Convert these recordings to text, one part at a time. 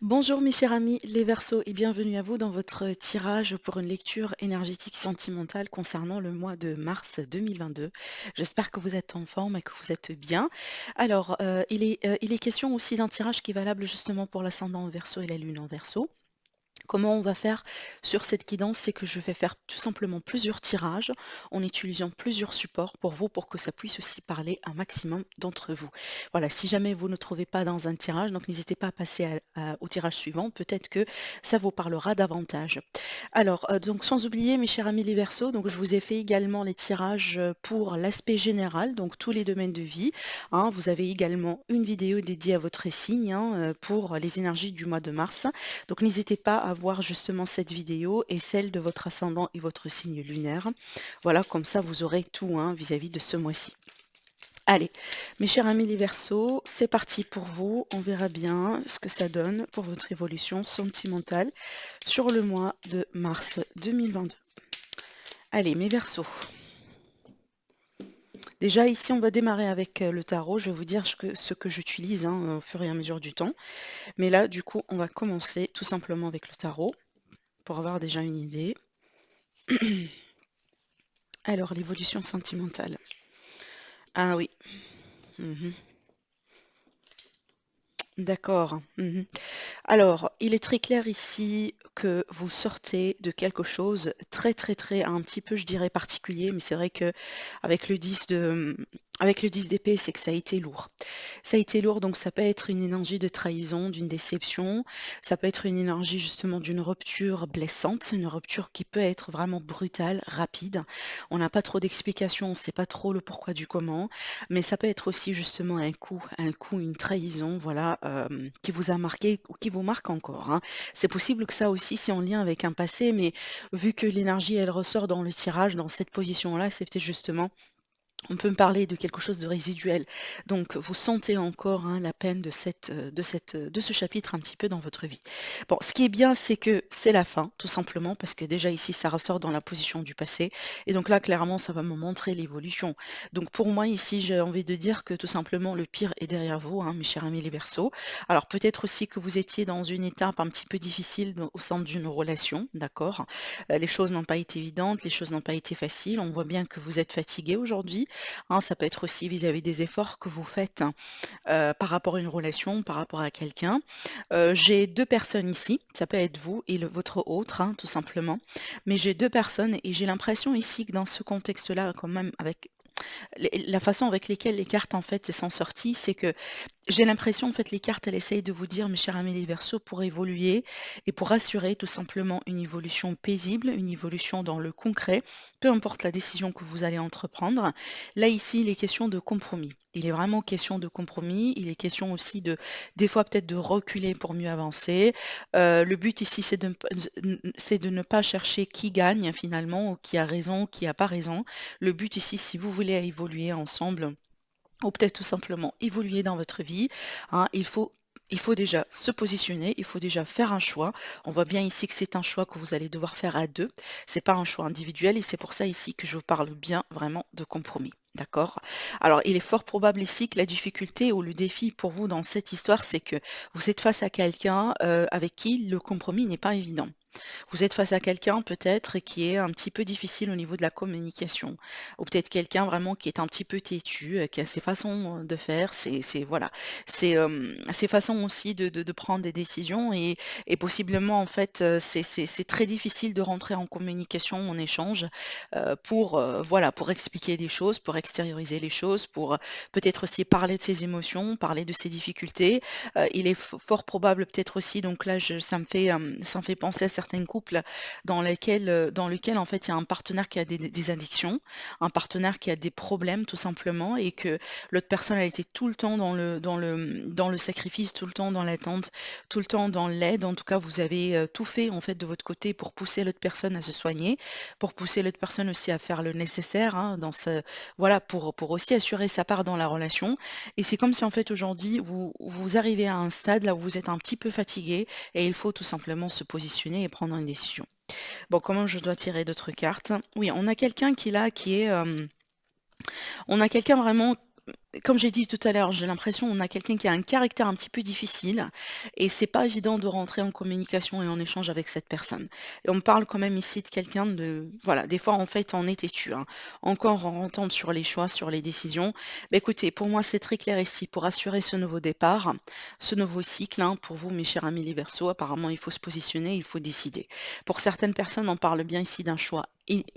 Bonjour mes chers amis les Verseaux et bienvenue à vous dans votre tirage pour une lecture énergétique sentimentale concernant le mois de mars 2022. J'espère que vous êtes en forme et que vous êtes bien. Alors, il est question aussi d'un tirage qui est valable justement pour l'ascendant en Verseau et la lune en Verseau. Comment on va faire sur cette guidance, c'est que je vais faire tout simplement plusieurs tirages en utilisant plusieurs supports pour vous, pour que ça puisse aussi parler un maximum d'entre vous. Voilà, si jamais vous ne trouvez pas dans un tirage, donc n'hésitez pas à passer au tirage suivant, peut-être que ça vous parlera davantage. Alors, donc sans oublier mes chers amis les Verseaux, donc je vous ai fait également les tirages pour l'aspect général, donc tous les domaines de vie, hein. Vous avez également une vidéo dédiée à votre signe, hein, pour les énergies du mois de mars. Donc n'hésitez pas à voir justement cette vidéo et celle de votre ascendant et votre signe lunaire. Voilà, comme ça vous aurez tout, hein, vis-à-vis de ce mois-ci. Allez, mes chers amis les Verseaux, c'est parti pour vous. On verra bien ce que ça donne pour votre évolution sentimentale sur le mois de mars 2022. Allez, mes Verseaux. Déjà ici, on va démarrer avec le tarot. Je vais vous dire ce que j'utilise, hein, au fur et à mesure du temps. Mais là, du coup, on va commencer tout simplement avec le tarot pour avoir déjà une idée. Alors, l'évolution sentimentale. Ah oui. Mhm. D'accord. Mhm. Alors, il est très clair ici que vous sortez de quelque chose très, un petit peu, je dirais, particulier, mais c'est vrai que avec le 10 de, avec le 10 d'épée, c'est que ça a été lourd. Ça a été lourd, donc ça peut être une énergie de trahison, d'une déception, ça peut être une énergie justement d'une rupture blessante, une rupture qui peut être vraiment brutale, rapide. On n'a pas trop d'explications, on ne sait pas trop le pourquoi du comment, mais ça peut être aussi justement un coup, une trahison, voilà, qui vous a marqué ou qui vous marque encore, hein. C'est possible que ça aussi, c'est en lien avec un passé, mais vu que l'énergie, elle ressort dans le tirage, dans cette position-là, c'est peut-être justement on peut me parler de quelque chose de résiduel. Donc, vous sentez encore, hein, la peine de ce chapitre un petit peu dans votre vie. Bon, ce qui est bien, c'est que c'est la fin, tout simplement, parce que déjà ici, ça ressort dans la position du passé. Et donc là, clairement, ça va me montrer l'évolution. Donc pour moi, ici, j'ai envie de dire que tout simplement, le pire est derrière vous, hein, mes chers amis les Verseaux. Alors peut-être aussi que vous étiez dans une étape un petit peu difficile au sein d'une relation, d'accord? Les choses n'ont pas été évidentes, les choses n'ont pas été faciles. On voit bien que vous êtes fatigué aujourd'hui, hein. Ça peut être aussi vis-à-vis des efforts que vous faites, par rapport à une relation, par rapport à quelqu'un. J'ai 2 personnes ici, ça peut être vous et votre autre, hein, tout simplement. Mais j'ai 2 personnes et j'ai l'impression ici que dans ce contexte-là, quand même, avec la façon avec lesquelles les cartes en fait sont sorties, c'est que j'ai l'impression, en fait, les cartes, elles essayent de vous dire, mes chers amis les Verseaux, pour évoluer et pour assurer tout simplement une évolution paisible, une évolution dans le concret, peu importe la décision que vous allez entreprendre. Là, ici, il est question de compromis. Il est vraiment question de compromis. Il est question aussi de, des fois, peut-être de reculer pour mieux avancer. Le but ici, c'est de ne pas chercher qui gagne finalement, ou qui a raison, qui n'a pas raison. Le but ici, si vous voulez évoluer ensemble, ou peut-être tout simplement évoluer dans votre vie, hein, il faut déjà se positionner, il faut déjà faire un choix. On voit bien ici que c'est un choix que vous allez devoir faire à deux. C'est pas un choix individuel et c'est pour ça ici que je vous parle bien vraiment de compromis. D'accord? Alors, il est fort probable ici que la difficulté ou le défi pour vous dans cette histoire, c'est que vous êtes face à quelqu'un avec qui le compromis n'est pas évident. Vous êtes face à quelqu'un peut-être qui est un petit peu difficile au niveau de la communication, ou peut-être quelqu'un vraiment qui est un petit peu têtu, qui a ses façons de faire, voilà, ses façons aussi de prendre des décisions et possiblement en fait, c'est très difficile de rentrer en communication, en échange, pour, voilà, pour expliquer des choses, pour extérioriser les choses, pour, peut-être aussi parler de ses émotions, parler de ses difficultés. Il est fort probable peut-être aussi, donc là ça me fait penser à certains couples dans lequel en fait il y a un partenaire qui a des addictions, un partenaire qui a des problèmes tout simplement et que l'autre personne a été tout le temps dans le sacrifice, tout le temps dans l'attente, tout le temps dans l'aide. En tout cas, vous avez, tout fait en fait de votre côté pour pousser l'autre personne à se soigner, pour pousser l'autre personne aussi à faire le nécessaire, hein, voilà, pour aussi assurer sa part dans la relation. Et c'est comme si en fait aujourd'hui vous arrivez à un stade là où vous êtes un petit peu fatigué et il faut tout simplement se positionner et prendre une décision. Bon, comment je dois tirer d'autres cartes? Oui, on a quelqu'un qui est, on a quelqu'un vraiment comme j'ai dit tout à l'heure, j'ai l'impression on a quelqu'un qui a un caractère un petit peu difficile et c'est pas évident de rentrer en communication et en échange avec cette personne. Et on parle quand même ici de quelqu'un de voilà, des fois en fait on est têtu, hein. Encore en rentrant sur les choix, sur les décisions. Bah, écoutez, pour moi c'est très clair ici pour assurer ce nouveau départ, ce nouveau cycle, hein, pour vous mes chers amis les Verseaux, apparemment il faut se positionner, il faut décider. Pour certaines personnes, on parle bien ici d'un choix,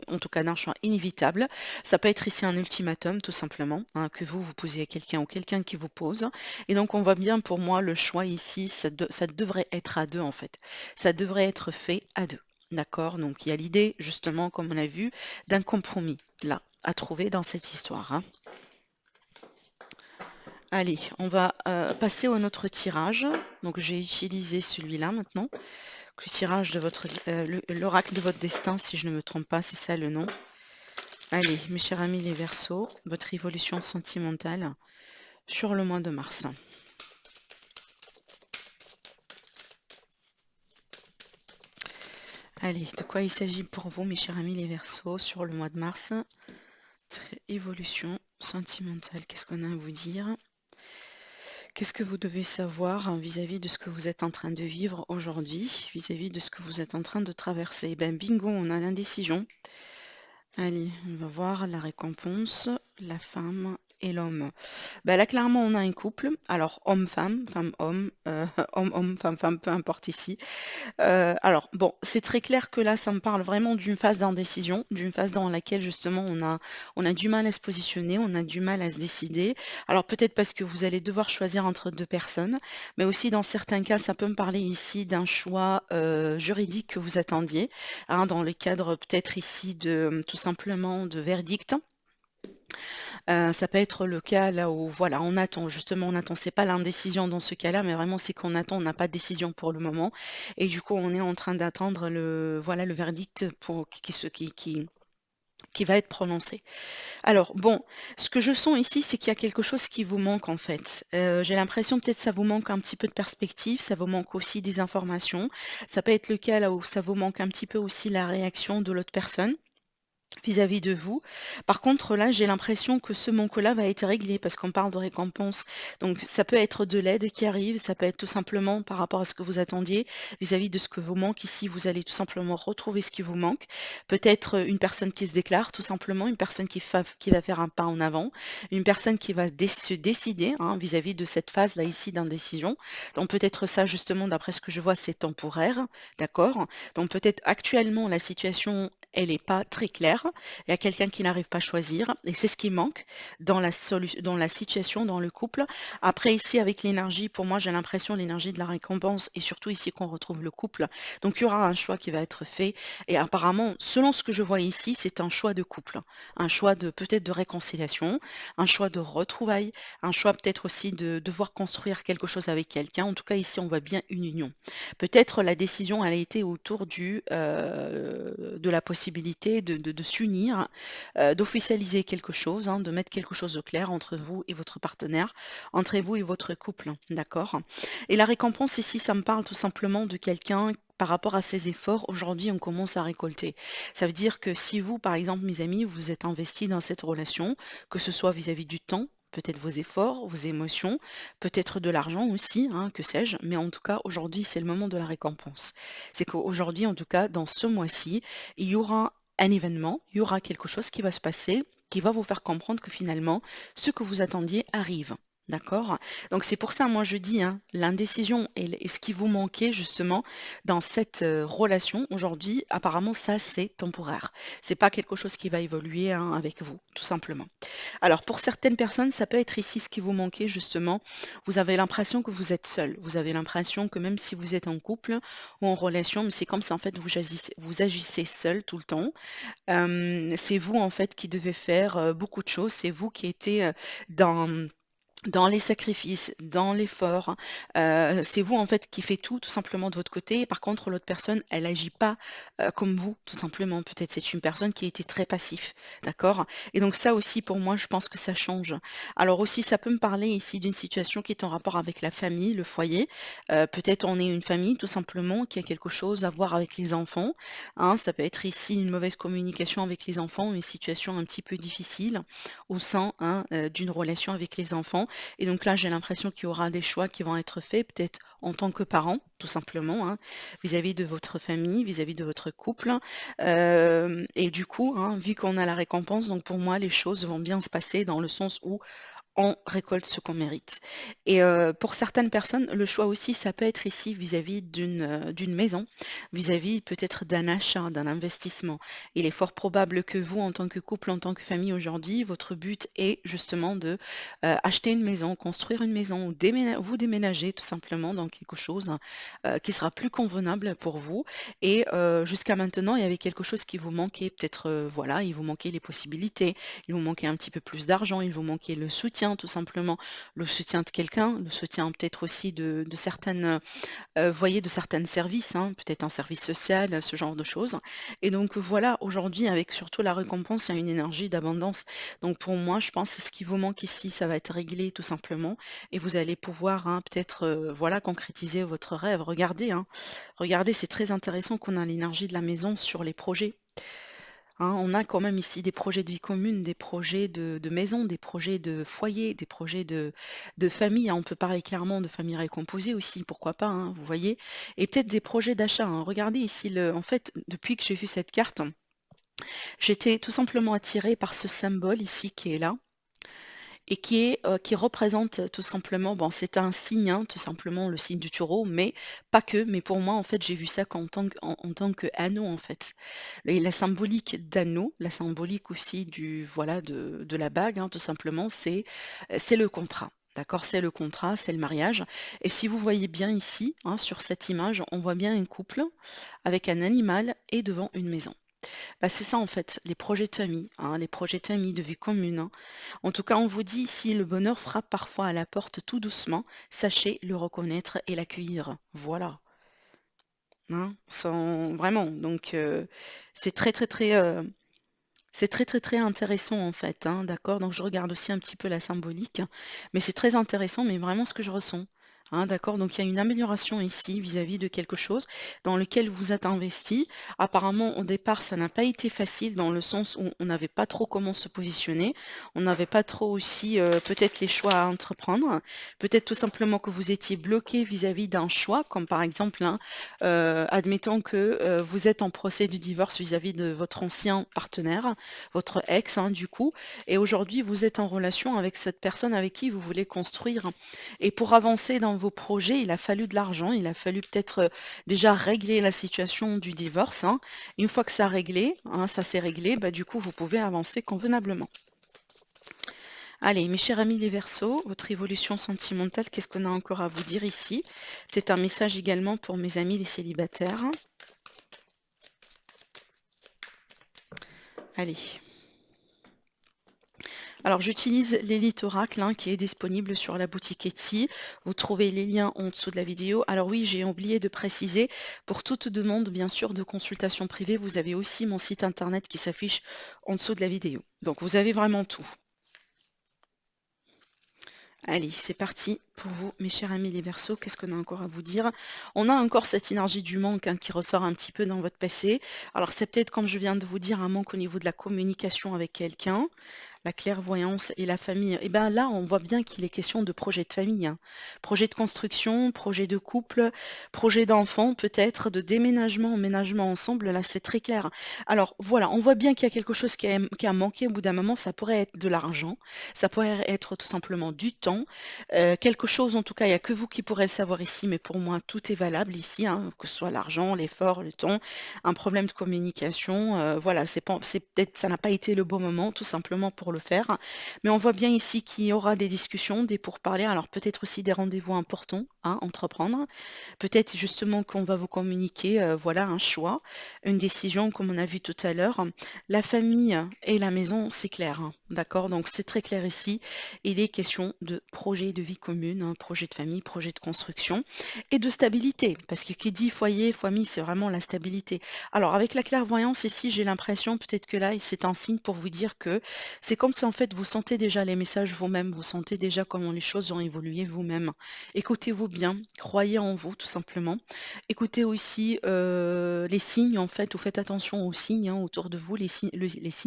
en tout cas d'un choix inévitable. Ça peut être ici un ultimatum, tout simplement, hein, que vous posez à quelqu'un ou quelqu'un qui vous pose. Et donc, on voit bien pour moi le choix ici, ça devrait être à deux en fait. Ça devrait être fait à deux. D'accord? Donc, il y a l'idée, justement, comme on a vu, d'un compromis là à trouver dans cette histoire, hein. Allez, on va passer au autre tirage. Donc, j'ai utilisé celui-là maintenant. Le tirage de votre, l'oracle de votre destin, si je ne me trompe pas, c'est ça le nom. Allez, mes chers amis les Verseaux, votre évolution sentimentale sur le mois de mars. Allez, de quoi il s'agit pour vous, mes chers amis les Verseaux, sur le mois de mars? Évolution sentimentale, qu'est-ce qu'on a à vous dire? Qu'est-ce que vous devez savoir vis-à-vis de ce que vous êtes en train de vivre aujourd'hui, vis-à-vis de ce que vous êtes en train de traverser? Ben bingo, on a l'indécision. Allez, on va voir la récompense, la femme et l'homme. Bah là, clairement, on a un couple. Alors, homme-femme, femme-homme, homme-homme, femme-femme, peu importe ici. Alors, bon, c'est très clair que là, ça me parle vraiment d'une phase d'indécision, d'une phase dans laquelle justement on a du mal à se positionner, on a du mal à se décider. Alors, peut-être parce que vous allez devoir choisir entre deux personnes, mais aussi dans certains cas, ça peut me parler ici d'un choix juridique que vous attendiez, hein, dans le cadre peut-être ici de tout simplement de verdict. Ça peut être le cas là où voilà, on attend justement, on attend. C'est pas l'indécision dans ce cas-là, mais vraiment c'est qu'on attend, on n'a pas de décision pour le moment et du coup, on est en train d'attendre le voilà, le verdict pour qui va être prononcé. Alors bon, ce que je sens ici, c'est qu'il y a quelque chose qui vous manque en fait. J'ai l'impression peut-être ça vous manque un petit peu de perspective, ça vous manque aussi des informations. Ça peut être le cas là où ça vous manque un petit peu aussi la réaction de l'autre personne vis-à-vis de vous. Par contre, là, j'ai l'impression que ce manque-là va être réglé parce qu'on parle de récompense. Donc, ça peut être de l'aide qui arrive, ça peut être tout simplement par rapport à ce que vous attendiez vis-à-vis de ce que vous manque. Ici, vous allez tout simplement retrouver ce qui vous manque. Peut-être une personne qui se déclare, tout simplement, une personne qui va faire un pas en avant, une personne qui va se décider hein, vis-à-vis de cette phase-là ici d'indécision. Donc, peut-être ça, justement, d'après ce que je vois, c'est temporaire. D'accord? Donc, peut-être actuellement, la situation elle n'est pas très claire. Il y a quelqu'un qui n'arrive pas à choisir et c'est ce qui manque dans la situation, dans le couple. Après, ici, avec l'énergie, pour moi, j'ai l'impression l'énergie de la récompense et surtout ici qu'on retrouve le couple. Donc, il y aura un choix qui va être fait et apparemment, selon ce que je vois ici, c'est un choix de couple, un choix de peut-être de réconciliation, un choix de retrouvailles, un choix peut-être aussi de devoir construire quelque chose avec quelqu'un. En tout cas, ici, on voit bien une union. Peut-être la décision, elle a été autour de la possibilité de s'unir, d'officialiser quelque chose, hein, de mettre quelque chose au clair entre vous et votre partenaire, entre vous et votre couple, d'accord? Et la récompense ici, ça me parle tout simplement de quelqu'un par rapport à ses efforts, aujourd'hui, on commence à récolter. Ça veut dire que si vous, par exemple, mes amis, vous êtes investis dans cette relation, que ce soit vis-à-vis du temps, peut-être vos efforts, vos émotions, peut-être de l'argent aussi, hein, que sais-je, mais en tout cas, aujourd'hui, c'est le moment de la récompense. C'est qu'aujourd'hui, en tout cas, dans ce mois-ci, il y aura un événement, il y aura quelque chose qui va se passer, qui va vous faire comprendre que finalement, ce que vous attendiez arrive. D'accord? Donc c'est pour ça, moi je dis, hein, l'indécision et ce qui vous manquait justement dans cette relation aujourd'hui, apparemment ça c'est temporaire. C'est pas quelque chose qui va évoluer hein, avec vous, tout simplement. Alors pour certaines personnes, ça peut être ici ce qui vous manquait justement. Vous avez l'impression que vous êtes seul. Vous avez l'impression que même si vous êtes en couple ou en relation, mais c'est comme si en fait vous agissez seul tout le temps. C'est vous en fait qui devez faire beaucoup de choses. C'est vous qui étiez dans dans les sacrifices, dans l'effort, c'est vous, en fait, qui fait tout simplement de votre côté. Par contre, l'autre personne, elle agit pas, comme vous, tout simplement. Peut-être c'est une personne qui a été très passif, d'accord? Et donc ça aussi, pour moi, je pense que ça change. Alors aussi, ça peut me parler ici d'une situation qui est en rapport avec la famille, le foyer. Peut-être on est une famille, tout simplement, qui a quelque chose à voir avec les enfants, hein. Ça peut être ici une mauvaise communication avec les enfants, une situation un petit peu difficile au sein, hein, d'une relation avec les enfants. Et donc là, j'ai l'impression qu'il y aura des choix qui vont être faits, peut-être en tant que parent, tout simplement, hein, vis-à-vis de votre famille, vis-à-vis de votre couple. Et du coup, hein, vu qu'on a la récompense, donc pour moi, les choses vont bien se passer dans le sens où on récolte ce qu'on mérite. Et pour certaines personnes, le choix aussi, ça peut être ici vis-à-vis d'une maison, vis-à-vis peut-être d'un achat, d'un investissement. Il est fort probable que vous, en tant que couple, en tant que famille aujourd'hui, votre but est justement de acheter une maison, construire une maison, ou vous déménager tout simplement dans quelque chose qui sera plus convenable pour vous. Et jusqu'à maintenant, il y avait quelque chose qui vous manquait, peut-être, voilà, il vous manquait les possibilités, il vous manquait un petit peu plus d'argent, il vous manquait le soutien tout simplement, le soutien de quelqu'un, le soutien peut-être aussi de certaines, voyez, de certains services, hein, peut-être un service social, ce genre de choses. Et donc voilà, aujourd'hui, avec surtout la récompense, il y a une énergie d'abondance. Donc pour moi, je pense que ce qui vous manque ici, ça va être réglé tout simplement et vous allez pouvoir, hein, peut-être, voilà, concrétiser votre rêve. Regardez, hein, regardez, c'est très intéressant qu'on a l'énergie de la maison sur les projets. Hein, on a quand même ici des projets de vie commune, des projets de maison, des projets de foyer, des projets de famille, hein. On peut parler clairement de famille récomposée aussi, pourquoi pas, hein, vous voyez? Et peut-être des projets d'achat, hein. Regardez ici, en fait, depuis que j'ai vu cette carte, j'étais tout simplement attirée par ce symbole ici qui est là et qui représente tout simplement, bon, c'est un signe, hein, tout simplement le signe du taureau, mais pas que, mais pour moi, en fait, j'ai vu ça en tant qu'anneau, en fait. Et la symbolique d'anneau, la symbolique aussi voilà, de la bague, hein, tout simplement, c'est le contrat. D'accord, c'est le contrat, c'est le mariage. Et si vous voyez bien ici, hein, sur cette image, on voit bien un couple avec un animal et devant une maison. Bah, c'est ça en fait, les projets de famille, hein, les projets de famille, de vie commune, hein. En tout cas, on vous dit ici, le bonheur frappe parfois à la porte tout doucement, sachez le reconnaître et l'accueillir. Voilà, hein, vraiment. Donc, c'est très, très, très, c'est très, très, très intéressant en fait, hein, d'accord? Donc, je regarde aussi un petit peu la symbolique, mais c'est très intéressant, mais vraiment ce que je ressens. Hein, d'accord? Donc, il y a une amélioration ici vis-à-vis de quelque chose dans lequel vous êtes investi. Apparemment, au départ, ça n'a pas été facile dans le sens où on n'avait pas trop comment se positionner. On n'avait pas trop aussi peut-être les choix à entreprendre. Peut-être tout simplement que vous étiez bloqué vis-à-vis d'un choix, comme par exemple, hein, admettons que vous êtes en procès de divorce vis-à-vis de votre ancien partenaire, votre ex, hein, du coup, et aujourd'hui vous êtes en relation avec cette personne avec qui vous voulez construire. Et pour avancer dans vos projets, il a fallu de l'argent, il a fallu peut-être déjà régler la situation du divorce, hein. Une fois que ça réglé, hein, ça s'est réglé, bah, du coup vous pouvez avancer convenablement. Allez, mes chers amis les Verseaux, votre évolution sentimentale, qu'est-ce qu'on a encore à vous dire ici? Peut-être un message également pour mes amis les célibataires. Allez. Alors j'utilise l'Elite Oracle, hein, qui est disponible sur la boutique Etsy. Vous trouvez les liens en dessous de la vidéo. Alors oui, j'ai oublié de préciser, pour toute demande bien sûr de consultation privée, vous avez aussi mon site internet qui s'affiche en dessous de la vidéo. Donc vous avez vraiment tout. Allez, c'est parti pour vous, mes chers amis les Verseaux. Qu'est-ce qu'on a encore à vous dire? On a encore cette énergie du manque, hein, qui ressort un petit peu dans votre passé. Alors c'est peut-être, comme je viens de vous dire, un manque au niveau de la communication avec quelqu'un, la clairvoyance et la famille. Et bien là, on voit bien qu'il est question de projet de famille, hein. Projet de construction, projet de couple, projet d'enfant, peut-être de déménagement, emménagement ensemble. Là, c'est très clair. Alors voilà, on voit bien qu'il y a quelque chose qui a manqué au bout d'un moment. Ça pourrait être de l'argent, ça pourrait être tout simplement du temps, quelque chose, en tout cas, il n'y a que vous qui pourrez le savoir ici, mais pour moi, tout est valable ici, hein, que ce soit l'argent, l'effort, le temps, un problème de communication, voilà, c'est peut-être, ça n'a pas été le bon moment, tout simplement pour le faire. Mais on voit bien ici qu'il y aura des discussions, des pourparlers, alors peut-être aussi des rendez-vous importants à entreprendre. Peut-être justement qu'on va vous communiquer, voilà, un choix, une décision comme on a vu tout à l'heure. La famille et la maison, c'est clair, hein, d'accord? Donc c'est très clair ici. Il est question de projet de vie commune, hein, projet de famille, projet de construction et de stabilité. Parce que qui dit foyer, famille, c'est vraiment la stabilité. Alors avec la clairvoyance ici, j'ai l'impression peut-être que là, c'est un signe pour vous dire que c'est comme si en fait vous sentez déjà les messages vous-même, vous sentez déjà comment les choses ont évolué vous-même. Écoutez-vous bien, croyez en vous tout simplement. Écoutez aussi les signes en fait, ou faites attention aux signes, hein, autour de vous, les signes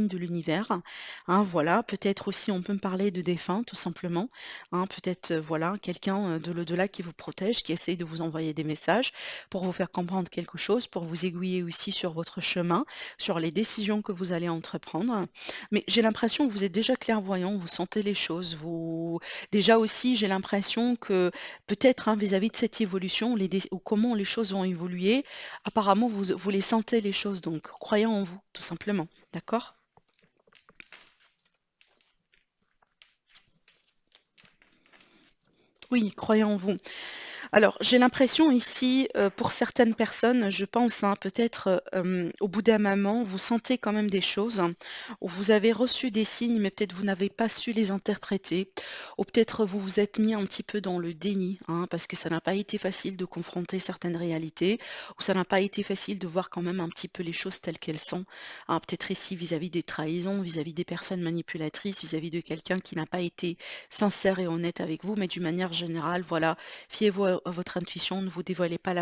de l'univers. Hein, voilà, peut-être aussi on peut me parler de défunts tout simplement. Hein, peut-être voilà, quelqu'un de l'au-delà qui vous protège, qui essaye de vous envoyer des messages pour vous faire comprendre quelque chose, pour vous aiguiller aussi sur votre chemin, sur les décisions que vous allez entreprendre. Mais j'ai l'impression que vous êtes déjà clairvoyant, vous sentez les choses, vous déjà aussi j'ai l'impression que peut-être, hein, vis-à-vis de cette évolution, ou comment les choses vont évoluer, apparemment vous les sentez les choses, donc croyez en vous, tout simplement. D'accord? Oui, croyez en vous. Alors, j'ai l'impression ici, pour certaines personnes, je pense, hein, peut-être, au bout d'un moment, vous sentez quand même des choses, hein, où vous avez reçu des signes, mais peut-être vous n'avez pas su les interpréter, ou peut-être vous vous êtes mis un petit peu dans le déni, hein, parce que ça n'a pas été facile de confronter certaines réalités, ou ça n'a pas été facile de voir quand même un petit peu les choses telles qu'elles sont. Hein, peut-être ici vis-à-vis des trahisons, vis-à-vis des personnes manipulatrices, vis-à-vis de quelqu'un qui n'a pas été sincère et honnête avec vous, mais d'une manière générale, voilà, fiez-vous à votre intuition, ne vous dévoilez pas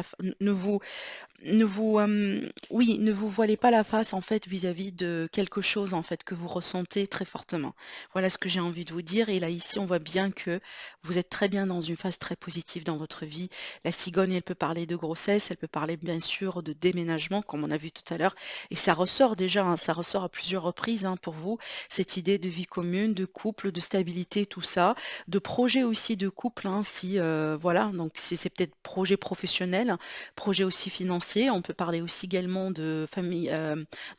oui, ne vous voilez pas la face en fait vis-à-vis de quelque chose en fait que vous ressentez très fortement. Voilà ce que j'ai envie de vous dire. Et là ici, on voit bien que vous êtes très bien dans une phase très positive dans votre vie. La cigogne, elle peut parler de grossesse, elle peut parler bien sûr de déménagement, comme on a vu tout à l'heure. Et ça ressort déjà, hein, ça ressort à plusieurs reprises, hein, pour vous, cette idée de vie commune, de couple, de stabilité, tout ça, de projet aussi de couple, hein, si voilà, donc si c'est peut-être projet professionnel, projet aussi financier. On peut parler aussi également de famille,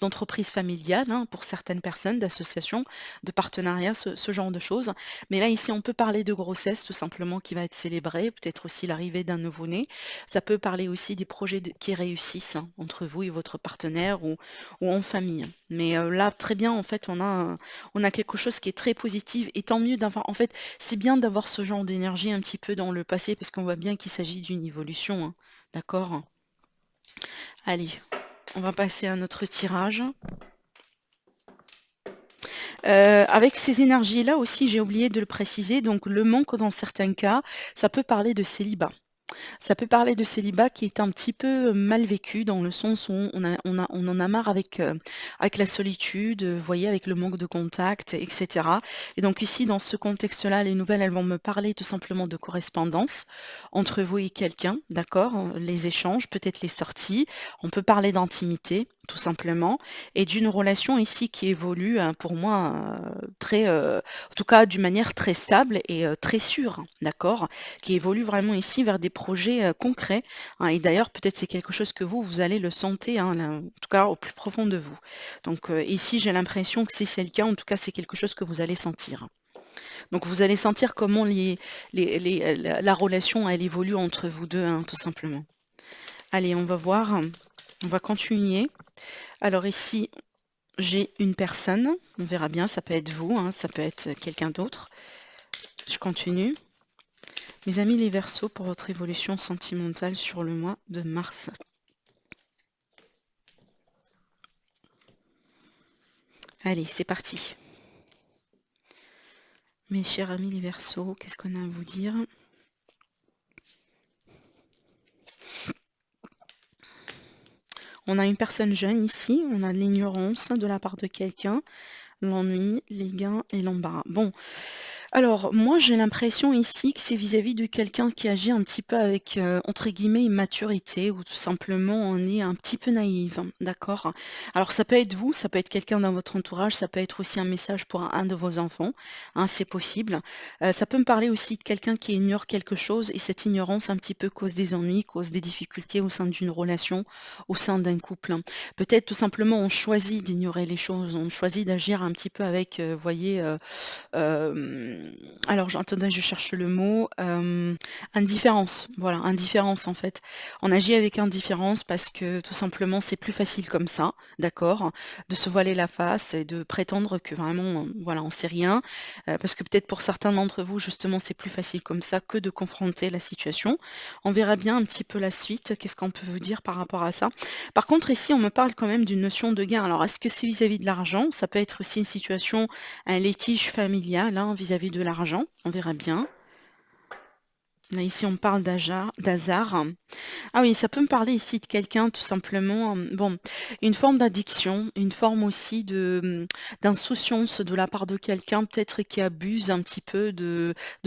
d'entreprise familiale, hein, pour certaines personnes, d'associations, de partenariats, ce genre de choses. Mais là, ici, on peut parler de grossesse tout simplement qui va être célébrée, peut-être aussi l'arrivée d'un nouveau-né. Ça peut parler aussi des projets qui réussissent, hein, entre vous et votre partenaire ou en famille. Mais là, très bien, en fait, on a quelque chose qui est très positif et tant mieux d'avoir, en fait, c'est bien d'avoir ce genre d'énergie un petit peu dans le passé parce qu'on voit bien qu'il s'agit d'une évolution, hein. D'accord? Allez, on va passer à notre tirage. Avec ces énergies-là aussi, j'ai oublié de le préciser, donc le manque dans certains cas, ça peut parler de célibat. Ça peut parler de célibat qui est un petit peu mal vécu dans le sens où on en a marre avec la solitude, vous voyez, avec le manque de contact, etc. Et donc ici, dans ce contexte-là, les nouvelles, elles vont me parler tout simplement de correspondance entre vous et quelqu'un, d'accord? Les échanges, peut-être les sorties. On peut parler d'intimité, tout simplement, et d'une relation ici qui évolue, hein, pour moi, très, en tout cas d'une manière très stable et très sûre, d'accord? Qui évolue vraiment ici vers des projets concrets, hein, et d'ailleurs peut-être c'est quelque chose que vous allez le sentir, hein, en tout cas au plus profond de vous. Donc ici j'ai l'impression que si c'est le cas, en tout cas c'est quelque chose que vous allez sentir. Donc vous allez sentir comment la relation elle évolue entre vous deux, hein, tout simplement. Allez, on va voir, on va continuer. Alors ici j'ai une personne, on verra bien, ça peut être vous, hein, ça peut être quelqu'un d'autre. Je continue. Mes amis les Verseaux, pour votre évolution sentimentale sur le mois de mars. Allez, c'est parti. Mes chers amis les Verseaux, qu'est-ce qu'on a à vous dire? On a une personne jeune ici, on a l'ignorance de la part de quelqu'un, l'ennui, les gains et l'embarras. Bon, Alors, moi, j'ai l'impression ici que c'est vis-à-vis de quelqu'un qui agit un petit peu avec, entre guillemets, «immaturité» ou tout simplement on est un petit peu naïve, d'accord? Alors ça peut être vous, ça peut être quelqu'un dans votre entourage, ça peut être aussi un message pour un de vos enfants, hein, c'est possible. Ça peut me parler aussi de quelqu'un qui ignore quelque chose et cette ignorance un petit peu cause des ennuis, cause des difficultés au sein d'une relation, au sein d'un couple, hein. Peut-être tout simplement on choisit d'ignorer les choses, on choisit d'agir un petit peu avec, vous voyez, alors attendez, je cherche le mot, indifférence, voilà, indifférence en fait. On agit avec indifférence parce que tout simplement c'est plus facile comme ça, d'accord? De se voiler la face et de prétendre que vraiment, voilà, on sait rien, parce que peut-être pour certains d'entre vous justement c'est plus facile comme ça que de confronter la situation. On verra bien un petit peu la suite, qu'est-ce qu'on peut vous dire par rapport à ça? Par contre ici on me parle quand même d'une notion de gain. Alors est-ce que c'est vis-à-vis de l'argent? Ça peut être aussi une situation, un litige familial, hein, vis-à-vis de l'argent, on verra bien. Là, ici, on parle d'hasard. Ah oui, ça peut me parler ici de quelqu'un tout simplement, bon, une forme d'addiction, une forme aussi d'insouciance de la part de quelqu'un peut-être qui abuse un petit peu de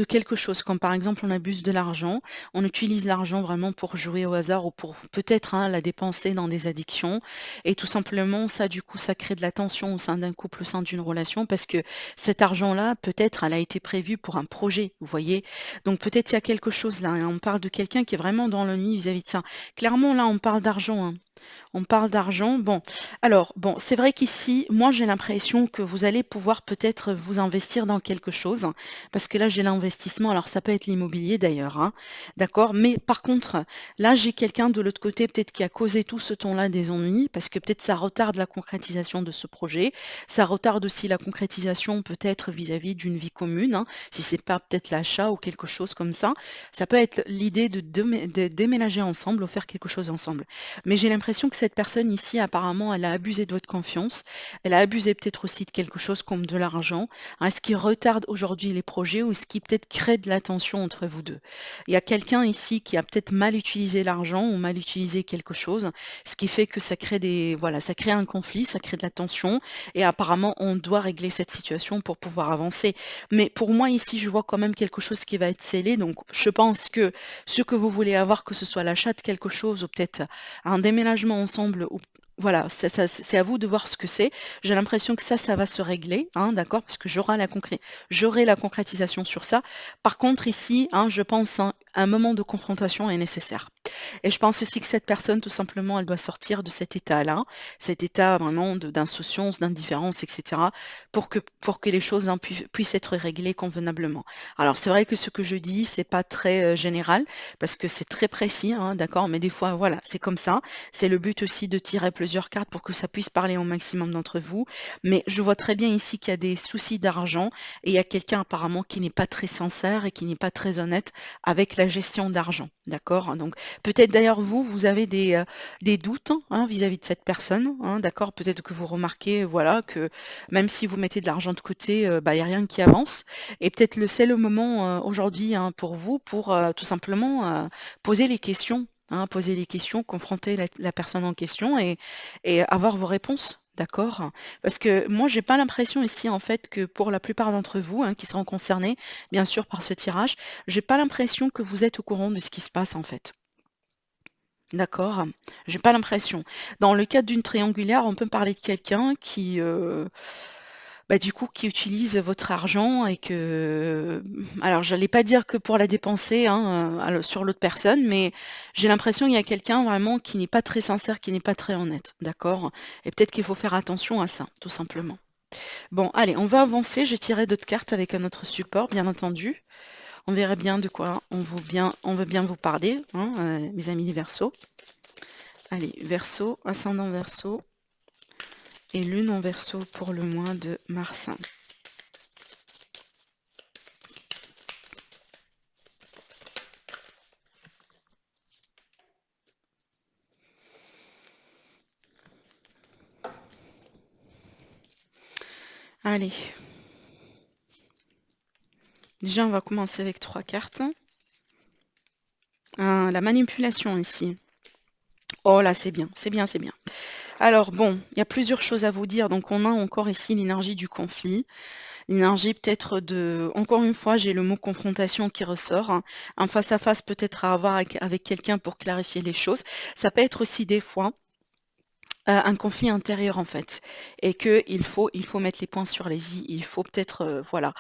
quelque chose, comme par exemple on abuse de l'argent, on utilise l'argent vraiment pour jouer au hasard ou pour peut-être, hein, la dépenser dans des addictions et tout simplement ça du coup ça crée de la tension au sein d'un couple, au sein d'une relation parce que cet argent-là peut-être elle a été prévue pour un projet, vous voyez? Donc peut-être il y a quelque chose là, hein. On parle de quelqu'un qui est vraiment dans le nid vis-à-vis de ça. Clairement, là, on parle d'argent, hein. On parle d'argent. Bon, alors, bon, c'est vrai qu'ici, moi, j'ai l'impression que vous allez pouvoir peut-être vous investir dans quelque chose, hein, parce que là, j'ai l'investissement. Alors, ça peut être l'immobilier d'ailleurs, hein, d'accord? Mais par contre, là, j'ai quelqu'un de l'autre côté, peut-être qui a causé tout ce ton-là des ennuis, parce que peut-être ça retarde la concrétisation de ce projet. Ça retarde aussi la concrétisation peut-être vis-à-vis d'une vie commune, hein, si c'est pas peut-être l'achat ou quelque chose comme ça. Ça peut être l'idée de déménager ensemble ou faire quelque chose ensemble. Mais j'ai l'impression que cette personne ici, apparemment, elle a abusé de votre confiance. Elle a abusé peut-être aussi de quelque chose comme de l'argent, hein, ce qui retarde aujourd'hui les projets ou ce qui peut-être crée de la tension entre vous deux. Il y a quelqu'un ici qui a peut-être mal utilisé l'argent ou mal utilisé quelque chose, ce qui fait que ça crée voilà, ça crée un conflit, ça crée de la tension et apparemment on doit régler cette situation pour pouvoir avancer. Mais pour moi ici, je vois quand même quelque chose qui va être scellé. Donc je pense que ce que vous voulez avoir, que ce soit l'achat de quelque chose ou peut-être un déménagement ensemble ou voilà, c'est à vous de voir ce que c'est. J'ai l'impression que ça va se régler, hein, d'accord, parce que j'aurai la concrétisation sur ça. Par contre, ici, hein, je pense un moment de confrontation est nécessaire. Et je pense aussi que cette personne, tout simplement, elle doit sortir de cet état-là, cet état vraiment d'insouciance, d'indifférence, etc., pour que les choses hein, puissent être réglées convenablement. Alors, c'est vrai que ce que je dis, c'est pas très général, parce que c'est très précis, hein, d'accord, mais des fois, voilà, c'est comme ça. C'est le but aussi de tirer plusieurs cartes pour que ça puisse parler au maximum d'entre vous. Mais je vois très bien ici qu'il y a des soucis d'argent et il y a quelqu'un apparemment qui n'est pas très sincère et qui n'est pas très honnête avec la gestion d'argent, d'accord? Donc peut-être d'ailleurs vous, vous avez des doutes hein, vis-à-vis de cette personne, hein, d'accord? Peut-être que vous remarquez, voilà, que même si vous mettez de l'argent de côté, bah, il n'y a rien qui avance. Et peut-être c'est le moment aujourd'hui hein, pour vous pour tout simplement poser les questions, hein, poser les questions, confronter la personne en question et avoir vos réponses. D'accord? Parce que moi, j'ai pas l'impression ici, en fait, que pour la plupart d'entre vous, hein, qui seront concernés, bien sûr, par ce tirage, j'ai pas l'impression que vous êtes au courant de ce qui se passe, en fait. D'accord? J'ai pas l'impression. Dans le cadre d'une triangulaire, on peut parler de quelqu'un qui, bah, du coup, qui utilise votre argent et que, alors j'allais pas dire que pour la dépenser, hein, sur l'autre personne, mais j'ai l'impression qu'il y a quelqu'un vraiment qui n'est pas très sincère, qui n'est pas très honnête, d'accord? Et peut-être qu'il faut faire attention à ça, tout simplement. Bon, allez, on va avancer. J'ai tiré d'autres cartes avec un autre support, bien entendu. On verra bien de quoi on veut bien vous parler, hein, mes amis les Verseaux. Allez, Verseau, ascendant Verseau et lune en Verseau pour le mois de mars. Allez. Déjà, on va commencer avec 3 cartes. La manipulation ici. Oh là, c'est bien, c'est bien, c'est bien. Alors bon, il y a plusieurs choses à vous dire. Donc on a encore ici l'énergie du conflit. L'énergie peut-être encore une fois, j'ai le mot confrontation qui ressort, hein. Un face à face peut-être à avoir avec quelqu'un pour clarifier les choses. Ça peut être aussi des fois un conflit intérieur en fait, et que il faut mettre les points sur les i. Il faut peut-être, voilà,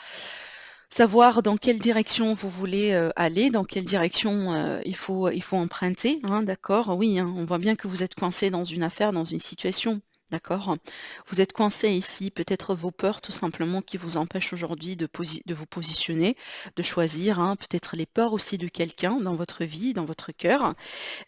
savoir dans quelle direction vous voulez, aller, dans quelle direction, il faut emprunter, hein, d'accord? Oui, hein, on voit bien que vous êtes coincé dans une affaire, dans une situation, d'accord? Vous êtes coincé ici, peut-être vos peurs tout simplement qui vous empêchent aujourd'hui de vous positionner, de choisir, hein, peut-être les peurs aussi de quelqu'un dans votre vie, dans votre cœur.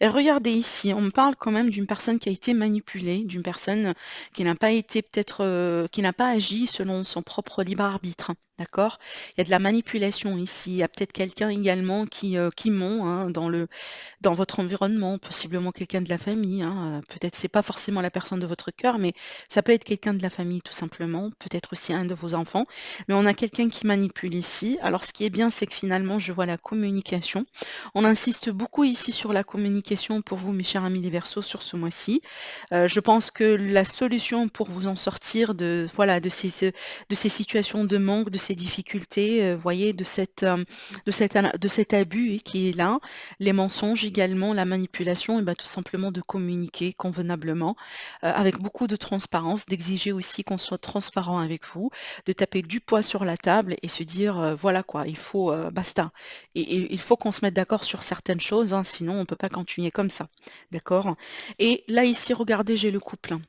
Et regardez ici, on me parle quand même d'une personne qui a été manipulée, d'une personne qui n'a pas été peut-être, qui n'a pas agi selon son propre libre arbitre. D'accord? Il y a de la manipulation ici. Il y a peut-être quelqu'un également qui ment, hein, dans votre environnement, possiblement quelqu'un de la famille, hein, peut-être c'est pas forcément la personne de votre cœur, mais ça peut être quelqu'un de la famille tout simplement, peut-être aussi un de vos enfants. Mais on a quelqu'un qui manipule ici. Alors ce qui est bien, c'est que finalement, je vois la communication. On insiste beaucoup ici sur la communication pour vous, mes chers amis les Verseaux, sur ce mois-ci. Je pense que la solution pour vous en sortir de, voilà, de ces situations de manque, de ces difficultés, voyez, de cet abus qui est là, les mensonges également, la manipulation, et ben, tout simplement de communiquer convenablement, avec beaucoup de transparence, d'exiger aussi qu'on soit transparent avec vous, de taper du poids sur la table et se dire, voilà quoi, il faut, basta. Et il faut qu'on se mette d'accord sur certaines choses, hein, sinon on ne peut pas continuer comme ça. D'accord? Et là, ici, regardez, j'ai le couple, hein.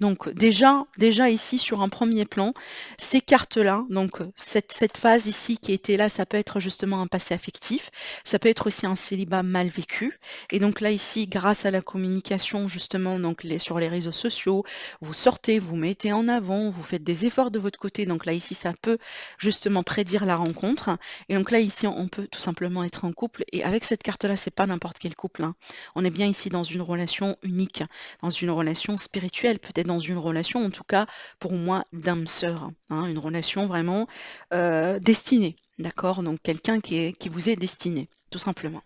Donc déjà ici sur un premier plan, ces cartes-là, donc cette phase ici qui était là, ça peut être justement un passé affectif, ça peut être aussi un célibat mal vécu. Et donc là ici, grâce à la communication justement donc sur les réseaux sociaux, vous sortez, vous mettez en avant, vous faites des efforts de votre côté. Donc là ici, ça peut justement prédire la rencontre. Et donc là ici, on peut tout simplement être en couple. Et avec cette carte-là, c'est pas n'importe quel couple, hein. On est bien ici dans une relation unique, dans une relation spirituelle, peut-être dans une relation, en tout cas, pour moi, d'âme-sœur, hein, une relation vraiment destinée, d'accord? Donc quelqu'un qui vous est destiné, tout simplement.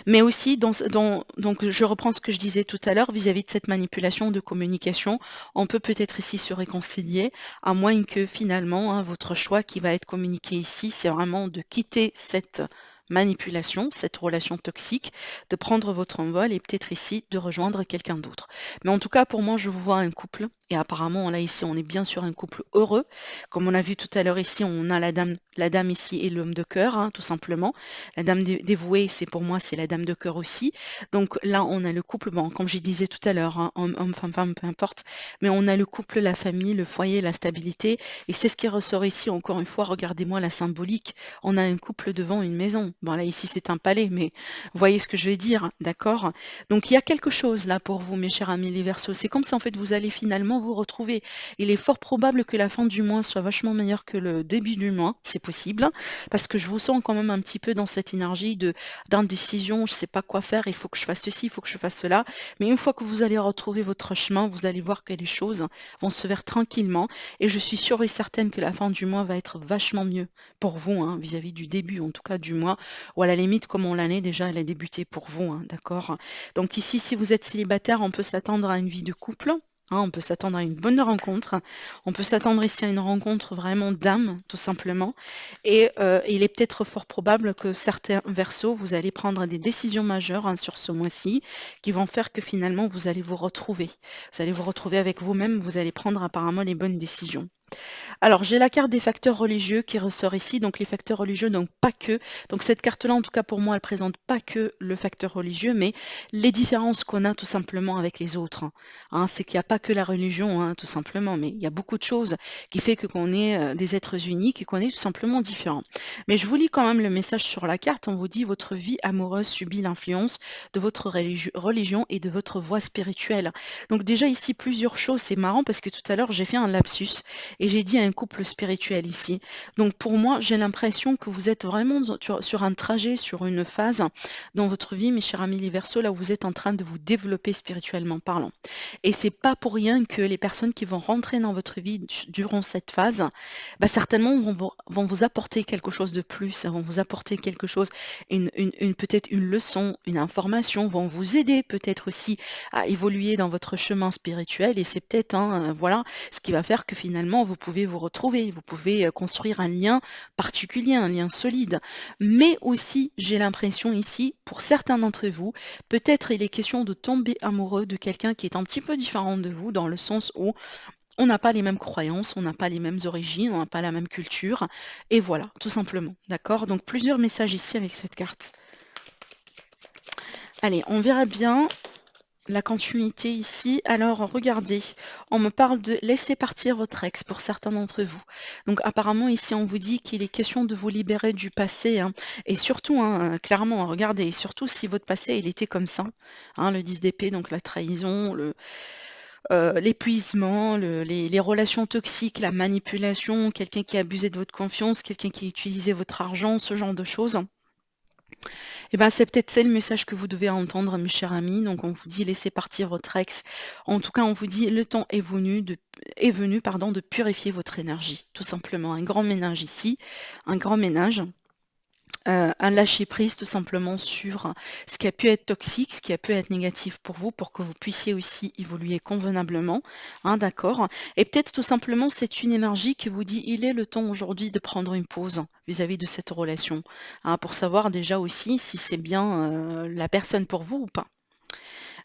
Mais aussi, donc je reprends ce que je disais tout à l'heure vis-à-vis de cette manipulation de communication, on peut peut-être ici se réconcilier, à moins que finalement, hein, votre choix qui va être communiqué ici, c'est vraiment de quitter cette manipulation, cette relation toxique, de prendre votre envol et peut-être ici de rejoindre quelqu'un d'autre. Mais en tout cas, pour moi, je vous vois un couple, et apparemment, là ici, on est bien sur un couple heureux. Comme on a vu tout à l'heure ici, on a la dame ici et l'homme de cœur, hein, tout simplement. La dame dévouée, c'est pour moi, c'est la dame de cœur aussi. Donc là, on a le couple, bon, comme je disais tout à l'heure, hein, homme, femme, peu importe, mais on a le couple, la famille, le foyer, la stabilité, et c'est ce qui ressort ici, encore une fois, regardez-moi la symbolique. On a un couple devant une maison. Bon, là, ici, c'est un palais, mais vous voyez ce que je vais dire, hein, d'accord? Donc, il y a quelque chose là pour vous, mes chers amis les Verseaux. C'est comme si, en fait, vous allez finalement vous retrouver. Il est fort probable que la fin du mois soit vachement meilleure que le début du mois, c'est possible, parce que je vous sens quand même un petit peu dans cette énergie d'indécision, je ne sais pas quoi faire, il faut que je fasse ceci, il faut que je fasse cela. Mais une fois que vous allez retrouver votre chemin, vous allez voir que les choses vont se faire tranquillement. Et je suis sûre et certaine que la fin du mois va être vachement mieux pour vous, hein, vis-à-vis du début, en tout cas du mois, ou à la limite, comme on l'année déjà, elle a débuté pour vous, hein, d'accord? Donc ici, si vous êtes célibataire, on peut s'attendre à une vie de couple. Hein, on peut s'attendre à une bonne rencontre. On peut s'attendre ici à une rencontre vraiment d'âme, tout simplement. Et il est peut-être fort probable que certains Verseaux, vous allez prendre des décisions majeures, hein, sur ce mois-ci, qui vont faire que finalement vous allez vous retrouver. Vous allez vous retrouver avec vous-même, vous allez prendre apparemment les bonnes décisions. Alors, j'ai la carte des facteurs religieux qui ressort ici. Donc, les facteurs religieux, donc pas que. Donc, cette carte-là, en tout cas pour moi, elle présente pas que le facteur religieux, mais les différences qu'on a tout simplement avec les autres, hein. Hein, c'est qu'il n'y a pas que la religion, hein, tout simplement, mais il y a beaucoup de choses qui fait que qu'on est des êtres uniques et qu'on est tout simplement différents. Mais je vous lis quand même le message sur la carte. On vous dit votre vie amoureuse subit l'influence de votre religion et de votre voie spirituelle. Donc déjà ici plusieurs choses. C'est marrant parce que tout à l'heure j'ai fait un lapsus et j'ai dit un couple spirituel ici. Donc pour moi, j'ai l'impression que vous êtes vraiment sur un trajet, sur une phase dans votre vie, mes chers amis les Verseaux, là où vous êtes en train de vous développer spirituellement parlant. Et c'est pas pour rien que les personnes qui vont rentrer dans votre vie durant cette phase, bah, certainement vont vous apporter quelque chose de plus, vont vous apporter quelque chose, peut-être une leçon, une information, vont vous aider peut-être aussi à évoluer dans votre chemin spirituel. Et c'est peut-être, hein, voilà, ce qui va faire que finalement vous pouvez vous retrouver, vous pouvez construire un lien particulier, un lien solide. Mais aussi, j'ai l'impression ici, pour certains d'entre vous, peut-être il est question de tomber amoureux de quelqu'un qui est un petit peu différent de vous, dans le sens où on n'a pas les mêmes croyances, on n'a pas les mêmes origines, on n'a pas la même culture, et voilà, tout simplement, d'accord? Donc plusieurs messages ici avec cette carte. Allez, on verra bien la continuité ici. Alors, regardez, on me parle de laisser partir votre ex pour certains d'entre vous. Donc, apparemment, ici, on vous dit qu'il est question de vous libérer du passé, hein. Et surtout, hein, clairement, regardez, surtout si votre passé, il était comme ça, hein, le 10 d'épée, donc la trahison, l'épuisement, les relations toxiques, la manipulation, quelqu'un qui a abusé de votre confiance, quelqu'un qui a utilisé votre argent, ce genre de choses. Eh ben, c'est peut-être ça le message que vous devez entendre, mes chers amis. Donc, on vous dit laissez partir votre ex. En tout cas, on vous dit le temps est venu, pardon, de purifier votre énergie. Tout simplement, un grand ménage ici, un grand ménage. Un lâcher-prise tout simplement sur ce qui a pu être toxique, ce qui a pu être négatif pour vous, pour que vous puissiez aussi évoluer convenablement, hein, d'accord? Et peut-être tout simplement, c'est une énergie qui vous dit: «Il est le temps aujourd'hui de prendre une pause vis-à-vis de cette relation», hein, pour savoir déjà aussi si c'est bien, la personne pour vous ou pas.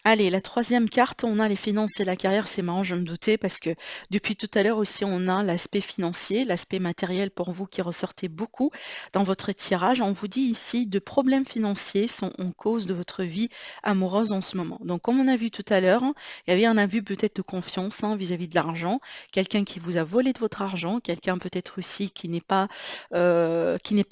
Allez, la troisième carte, on a les finances et la carrière. C'est marrant, je me doutais parce que depuis tout à l'heure aussi, on a l'aspect financier, l'aspect matériel pour vous qui ressortait beaucoup dans votre tirage. On vous dit ici, de problèmes financiers sont en cause de votre vie amoureuse en ce moment. Donc, comme on a vu tout à l'heure, hein, il y avait un abus peut-être de confiance, hein, vis-à-vis de l'argent, quelqu'un qui vous a volé de votre argent, quelqu'un peut-être aussi qui n'est pas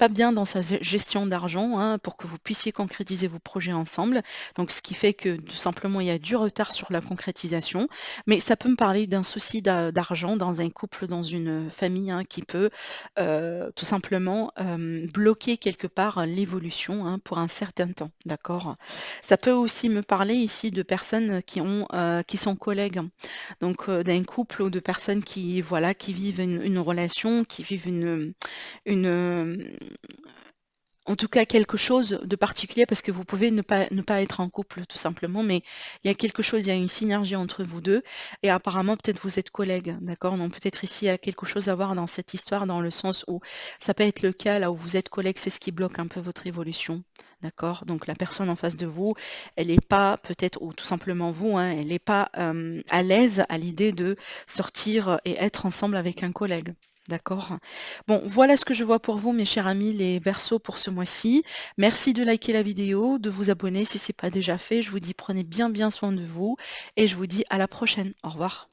bien dans sa gestion d'argent, hein, pour que vous puissiez concrétiser vos projets ensemble. Donc, ce qui fait que tout simplement, il y a du retard sur la concrétisation. Mais ça peut me parler d'un souci d'argent dans un couple, dans une famille, hein, qui peut tout simplement bloquer quelque part l'évolution, hein, pour un certain temps. D'accord? Ça peut aussi me parler ici de personnes qui sont collègues, hein. Donc, d'un couple ou de personnes qui, voilà, qui vivent une relation, qui vivent une, en tout cas, quelque chose de particulier parce que vous pouvez ne pas être en couple tout simplement, mais il y a quelque chose, il y a une synergie entre vous 2 et apparemment peut-être vous êtes collègues, d'accord? Donc peut-être ici il y a quelque chose à voir dans cette histoire, dans le sens où ça peut être le cas là où vous êtes collègues, c'est ce qui bloque un peu votre évolution, d'accord? Donc la personne en face de vous, elle n'est pas peut-être ou tout simplement vous, hein, elle n'est pas, à l'aise à l'idée de sortir et être ensemble avec un collègue. D'accord? Bon, voilà ce que je vois pour vous, mes chers amis, les Verseaux pour ce mois-ci. Merci de liker la vidéo, de vous abonner si ce n'est pas déjà fait. Je vous dis prenez bien bien soin de vous et je vous dis à la prochaine. Au revoir.